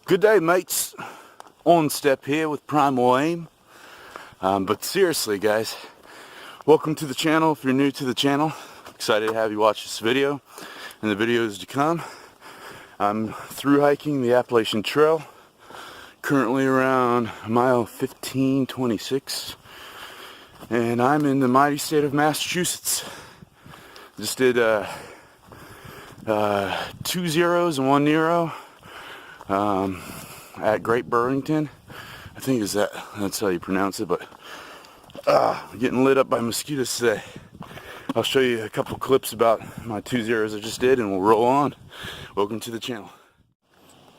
Good day, mates. On step here with Primal Aim. But seriously, guys, welcome to the channel. If you're new to the channel, excited to have you watch this video and the videos to come. I'm through hiking the Appalachian Trail, currently around mile 1526, and I'm in the mighty state of Massachusetts. Just did 2 zeros and 1 Nero at Great Burlington. I think that's how you pronounce it, but getting lit up by mosquitoes today. I'll show you a couple clips about my 2 zeros I just did and we'll roll on. Welcome to the channel.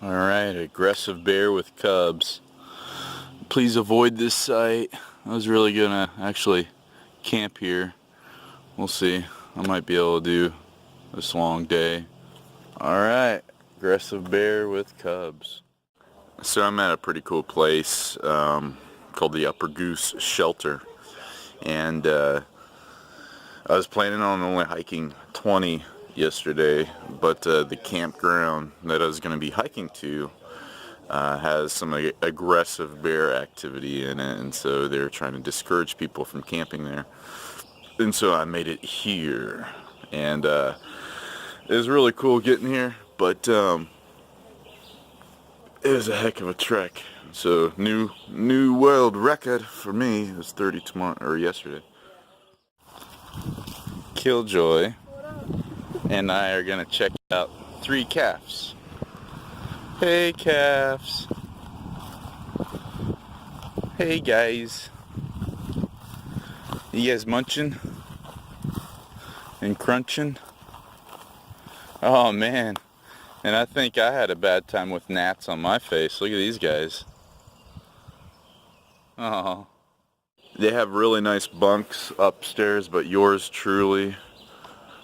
Alright, aggressive bear with cubs. Please avoid this site. I was really gonna actually camp here. We'll see. I might be able to do this long day. Alright, aggressive bear with cubs. So I'm at a pretty cool place called the Upper Goose Shelter, and I was planning on only hiking 20 yesterday, but the campground that I was going to be hiking to has some aggressive bear activity in it, and so they're trying to discourage people from camping there. And so I made it here, and it was really cool getting here, but it was a heck of a trek. So new world record for me. It was 30 yesterday. Killjoy and I are gonna check out 3 calves. Hey calves. Hey guys. You guys munching and crunching? Oh man. And I think I had a bad time with gnats on my face. Look at these guys. Oh. They have really nice bunks upstairs, but yours truly,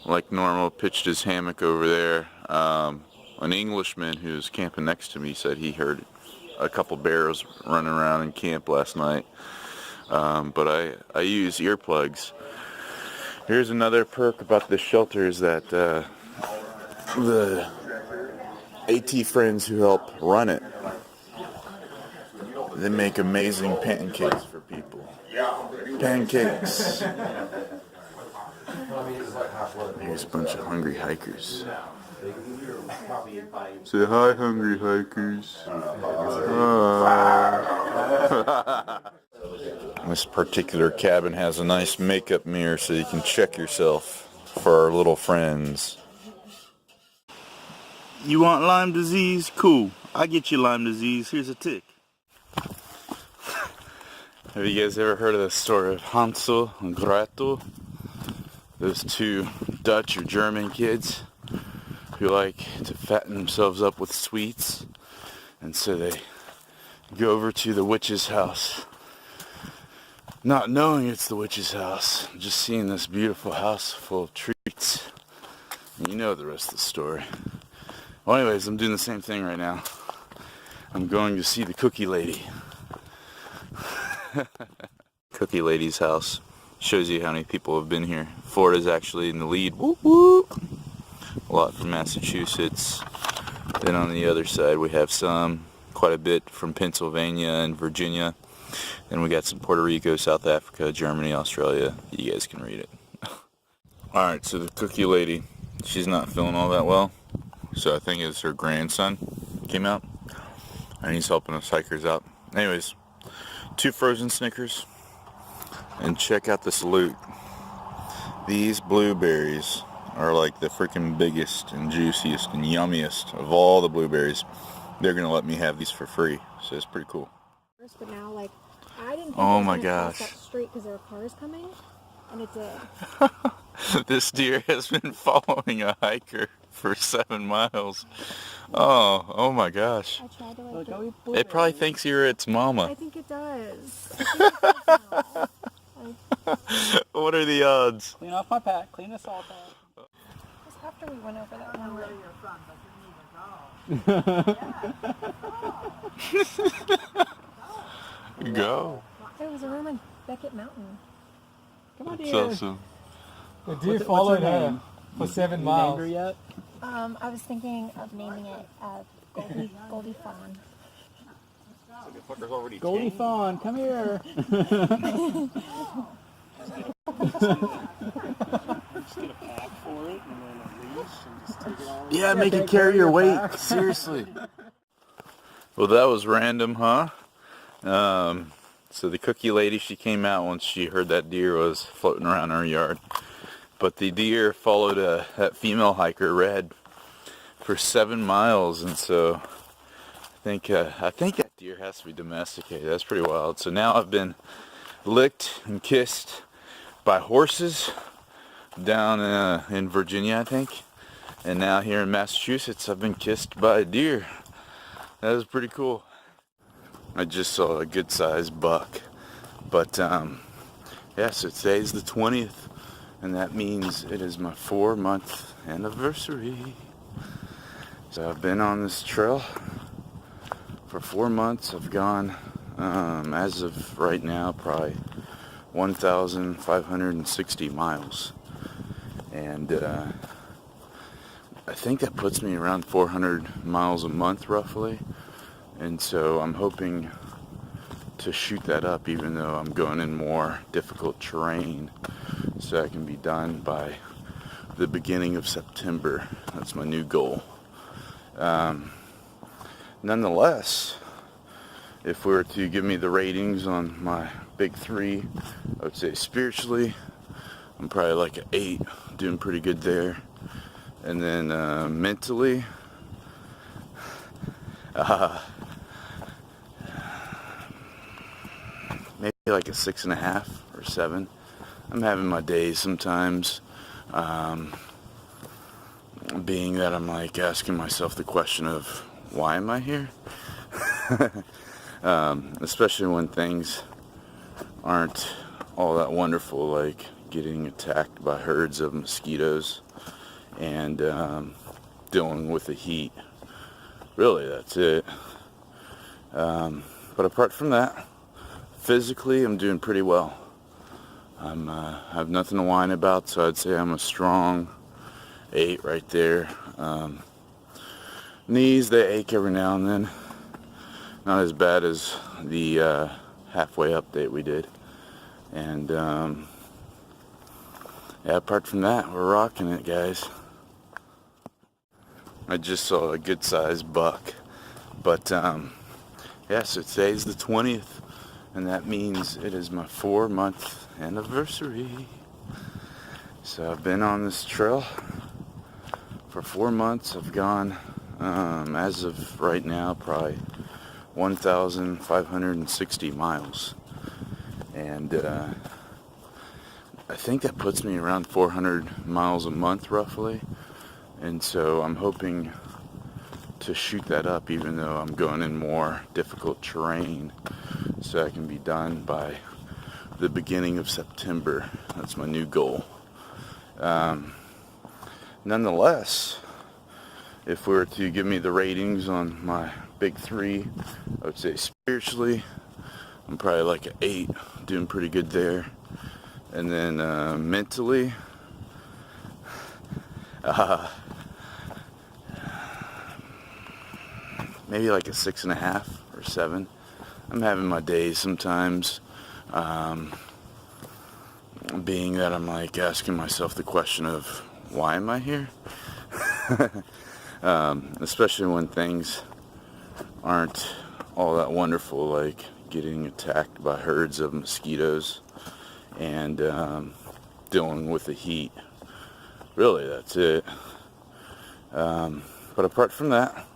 like normal, pitched his hammock over there. An Englishman who was camping next to me said he heard a couple bears running around in camp last night. But I use earplugs. Here's another perk about this shelter is that the AT friends who help run it, they make amazing pancakes for people. Pancakes. Here's a bunch of hungry hikers. Say hi, hungry hikers. This particular cabin has a nice makeup mirror so you can check yourself for our little friends. You want Lyme disease? Cool. I get you Lyme disease. Here's a tick. Have you guys ever heard of the story of Hansel and Gretel? Those 2 Dutch or German kids who like to fatten themselves up with sweets. And so they go over to the witch's house, not knowing it's the witch's house, just seeing this beautiful house full of treats. And you know the rest of the story. Well, anyways, I'm doing the same thing right now. I'm going to see the cookie lady. Cookie lady's house. Shows you how many people have been here. Florida's actually in the lead. Whoop whoop. A lot from Massachusetts. Then on the other side we have quite a bit from Pennsylvania and Virginia. Then we got some Puerto Rico, South Africa, Germany, Australia. You guys can read it. Alright, so the cookie lady, she's not feeling all that well. So I think it's her grandson came out and he's helping us hikers out. Anyways, 2 frozen Snickers, and check out this loot. These blueberries are like the freaking biggest and juiciest and yummiest of all the blueberries. They're gonna let me have these for free, so it's pretty cool. But now, like, I didn't think oh it was my gonna gosh. cross that street because there were cars coming, and it did. This deer has been following a hiker for 7 miles. Oh my gosh. I tried to like. It probably thinks you're its mama. I think it does. I think it does now. What are the odds? Clean off my pack. Clean the salt pack. Just after we went over that one. Go. There was a room in Beckett Mountain. Come on, That's dear. awesome. The deer followed her for 7 miles. Named her yet? I was thinking of naming it Goldie fawn. Goldie fawn, come here. Yeah, make it carry your weight. Seriously. Well, that was random, huh? So the cookie lady, she came out once she heard that deer was floating around her yard. But the deer followed that female hiker, Red, for 7 miles, and so I think that deer has to be domesticated. That's pretty wild. So now I've been licked and kissed by horses down in Virginia, I think, and now here in Massachusetts I've been kissed by a deer. That was pretty cool. I just saw a good sized buck, but yeah, so today's the 20th, and that means it is my 4-month anniversary. So I've been on this trail for 4 months. I've gone, as of right now, probably 1,560 miles. And I think that puts me around 400 miles a month, roughly. And so I'm hoping to shoot that up, even though I'm going in more difficult terrain, so I can be done by the beginning of September. That's my new goal. Nonetheless, if we were to give me the ratings on my big 3, I would say spiritually, I'm probably like an 8, doing pretty good there. And then mentally, maybe like a 6.5 or 7. I'm having my days sometimes, being that I'm like asking myself the question of, why am I here? Especially when things aren't all that wonderful, like getting attacked by herds of mosquitoes and dealing with the heat. Really, that's it. But apart from that, physically I'm doing pretty well. I have nothing to whine about, so I'd say I'm a strong 8 right there. Knees, they ache every now and then. Not as bad as the halfway update we did. And yeah, apart from that, we're rocking it, guys. I just saw a good sized buck. But yeah, so today's the 20th, and that means it is my 4-month anniversary. So I've been on this trail for 4 months. I've gone, as of right now, probably 1,560 miles. And I think that puts me around 400 miles a month, roughly. And so I'm hoping to shoot that up, even though I'm going in more difficult terrain, so I can be done by the beginning of September. That's my new goal. Nonetheless, if we were to give me the ratings on my big 3, I would say spiritually, I'm probably like an 8, doing pretty good there. And then mentally, maybe like a 6.5 or 7. I'm having my days sometimes, being that I'm like asking myself the question of, why am I here? Especially when things aren't all that wonderful, like getting attacked by herds of mosquitoes and dealing with the heat. Really, that's it. But apart from that,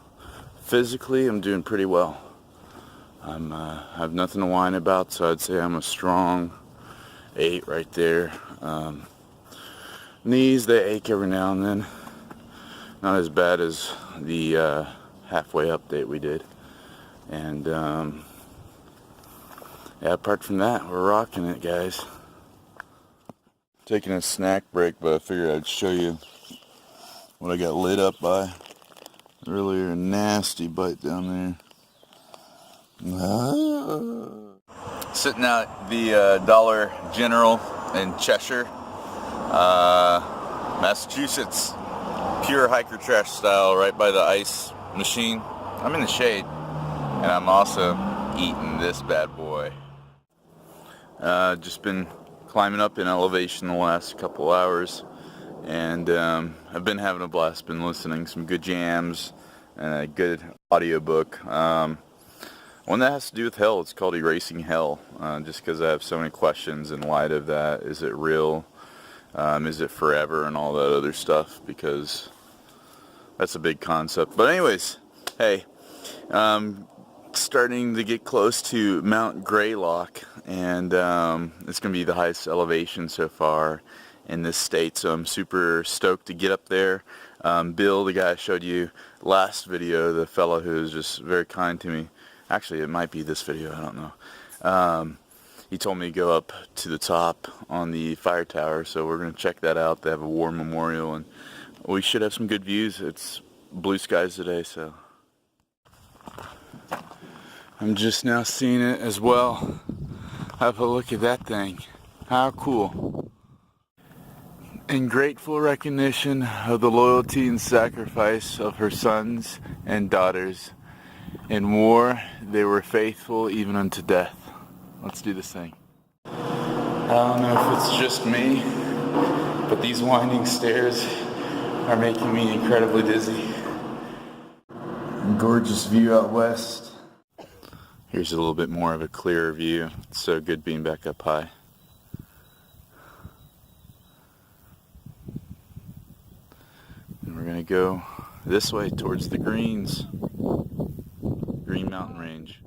physically I'm doing pretty well. I have nothing to whine about, so I'd say I'm a strong 8 right there. Knees, they ache every now and then. Not as bad as the halfway update we did. And yeah, apart from that, we're rocking it, guys. Taking a snack break, but I figured I'd show you what I got lit up by earlier. A nasty bite down there. Sitting out at the Dollar General in Cheshire, Massachusetts. Pure hiker trash style, right by the ice machine. I'm in the shade, and I'm also eating this bad boy. Just been climbing up in elevation the last couple hours, and I've been having a blast. Been listening to some good jams and a good audiobook. One that has to do with hell. It's called Erasing Hell, just because I have so many questions in light of that. Is it real? Is it forever? And all that other stuff, because that's a big concept. But anyways, hey, starting to get close to Mount Greylock, and it's going to be the highest elevation so far in this state, so I'm super stoked to get up there. Bill, the guy I showed you last video, the fellow who was just very kind to me, actually it might be this video, I don't know, he told me to go up to the top on the fire tower, so we're going to check that out. They have a war memorial, and we should have some good views. It's blue skies today, so I'm just now seeing it as well. Have a look at that thing. How cool. In grateful recognition of the loyalty and sacrifice of her sons and daughters, in war they were faithful even unto death. Let's do this thing. I don't know if it's just me, but these winding stairs are making me incredibly dizzy. Gorgeous view out west. Here's a little bit more of a clearer view. It's so good being back up high. And we're gonna go this way towards the Green Mountain Range.